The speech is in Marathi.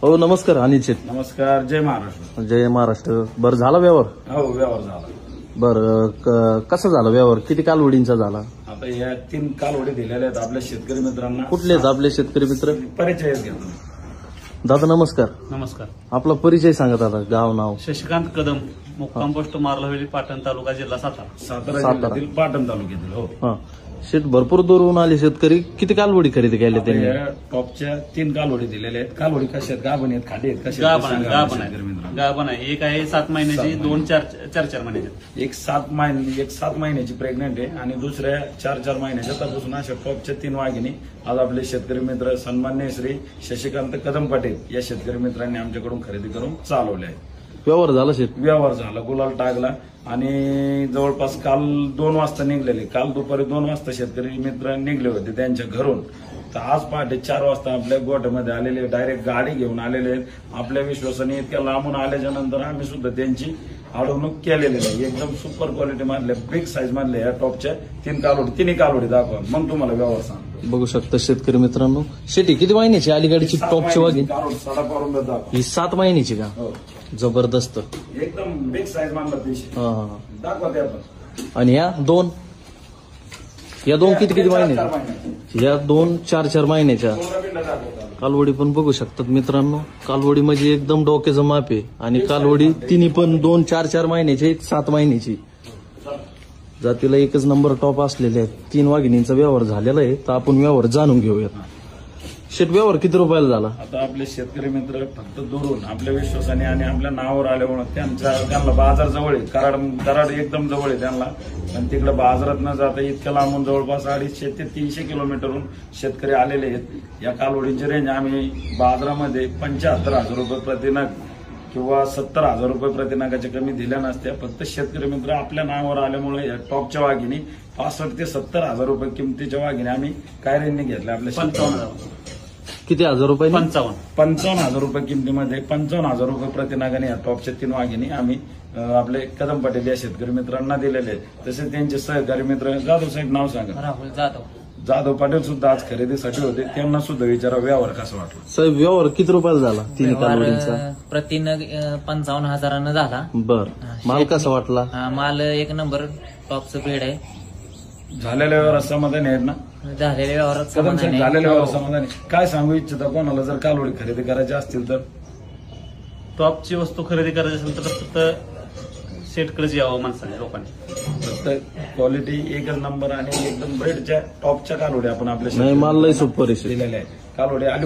हो नमस्कार अनिल शेठ. नमस्कार. जय महाराष्ट्र. जय महाराष्ट्र. बरं झाला व्यवहार? हो व्यवहार झाला. बरं कसा झाला व्यवहार? किती कालवडींचा झाला? आता या 3 कालवडी दिलेल्या आहेत आपल्या शेतकरी मित्रांना. कुठले आहेत आपले शेतकरी मित्र? परिचय घेतो. दादा नमस्कार. नमस्कार. आपला परिचय सांगा दादा. गाव नाव? शशिकांत कदम, मुक्काम पोस्ट मार्लहवेली, पाटण तालुका, जिल्हा सातारा. सातारा जिल्ह्यातील पाटण तालुक्यातील. हो हा. शेत भरपूर दूरहून आले शेतकरी. किती कालवडी खरेदी केल्या त्यांनी? या टॉपच्या 3 कालवडी दिलेल्या आहेत. कालवडी कशा आहेत? गाभण आहेत, खाडी आहेत, कशा गाभण आहे. एक आहे 7 महिन्याची, 2 4 महिन्याची. एक 7 महिन्याची प्रेग्नेंट आहे आणि दुसऱ्या 4 महिन्याच्या. त्यापासून अशा टॉपच्या 3 वाघिणी आज आपले शेतकरी मित्र सन्माननीय श्री शशिकांत कदम पाटील या शेतकरी मित्रांनी आमच्याकडून खरेदी करून चालवले आहे. व्यवहार झाला शेत? व्यवहार झाला, गुलाल टाकला आणि जवळपास काल 2 वाजता निघलेले. काल दुपारी 2 वाजता शेतकरी मित्र निघले होते त्यांच्या घरून. तर आज पहाटे 4 वाजता आपल्या गोठ्यामध्ये आलेले, डायरेक्ट गाडी घेऊन आलेले आहेत. आपल्या विश्वासाने इतक्या लांबून आल्याच्या नंतर आम्ही सुद्धा त्यांची अडवणूक केलेली आहे. एकदम सुपर क्वालिटी मधल्या, बिग साईज मधल्या या टॉपच्या 3 कालवडी दाखवा, मग तुम्हाला व्यवहार सांग. बघू शकता शेतकरी मित्रांनो. शेती किती महिन्याची अलीकडची टॉपची वाघीण? साडा पारून दाखवा. ही 7 महिन्याची का? हो. जबरदस्त. एकदम बिग साईज मधला पीस दाखवा त्या पण. आणि या 2 किती महिन्याच्या? या 2 4 महिन्याच्या कालवडी पण बघू शकतात मित्रांनो. कालवडी म्हणजे एकदम डोक्याचं माप आहे. आणि कालवडी तिन्ही पण 2 4 महिन्याची, 1 7 महिन्याची. जातीला एकच नंबर टॉप असलेले आहेत. 3 वाघिणींचा व्यवहार झालेला आहे. तर आपण व्यवहार जाणून घेऊयात. शेत व्यवहार किती रुपयाला झाला? आता आपले शेतकरी मित्र फक्त दुरून आपल्या विश्वासाने आणि आपल्या नावावर आल्यामुळे त्यांना बाजार जवळ आहे. कराड एकदम जवळ आहे त्यांना. आणि तिकडे बाजारात न जाता इतक्या लांबून जवळपास 250 ते 300 किलोमीटरहून शेतकरी आलेले आहेत. या कालवडींची रेंज आम्ही बाजारामध्ये 75,000 रुपये प्रतिनग किंवा 70,000 रुपये प्रतिनगाच्या कमी दिल्या नसत्या. फक्त शेतकरी मित्र आपल्या नावावर आल्यामुळे या टॉपच्या वाघिणी 65,000 ते 70,000 रुपये किमतीच्या वाघिणी आम्ही कायरेंनी घेतल्या. आपल्या 55,000. किती हजार रुपये? 55,000 रुपये किमतीमध्ये 55,000 रुपये प्रतिनागाने या टॉपच्या 3 वाघिणी आम्ही आपले कदम पाटील या शेतकरी मित्रांना दिलेले आहेत. तसेच त्यांचे सहकारी मित्र जाधव साहेब, नाव सांगा. राहुल जाधव. जाधव पाटील सुद्धा आज खरेदीसाठी होते. त्यांना सुद्धा विचारा व्यवहार कसा वाटला. साहेब व्यवहार किती रुपयाला झाला? 3 कालवडींचा प्रतिनग 55,000 झाला. बर. माल कसा वाटला? माल 1 नंबर टॉपचं बेड आहे. झालेल्या व्यवहारात समाधानी आहेत ना? झालेल्या व्यवहारात कदम समाधानी साहेब आहे. झालेल्या व्यवहारात समाधानी. काय सांगू इच्छिता कोणाला जर कालवडी खरेदी करायची असतील तर? टॉपची वस्तू खरेदी करायची असेल तर फक्त शेटकडेच यावं माणसाने, लोकांनी. फक्त क्वालिटी एकच नंबर आणि एकदम ब्रेडच्या टॉपच्या कालवडी आपण आपल्या नाही, माल लय सुपर आहे. दिलेल्या आहे. कालवडी आली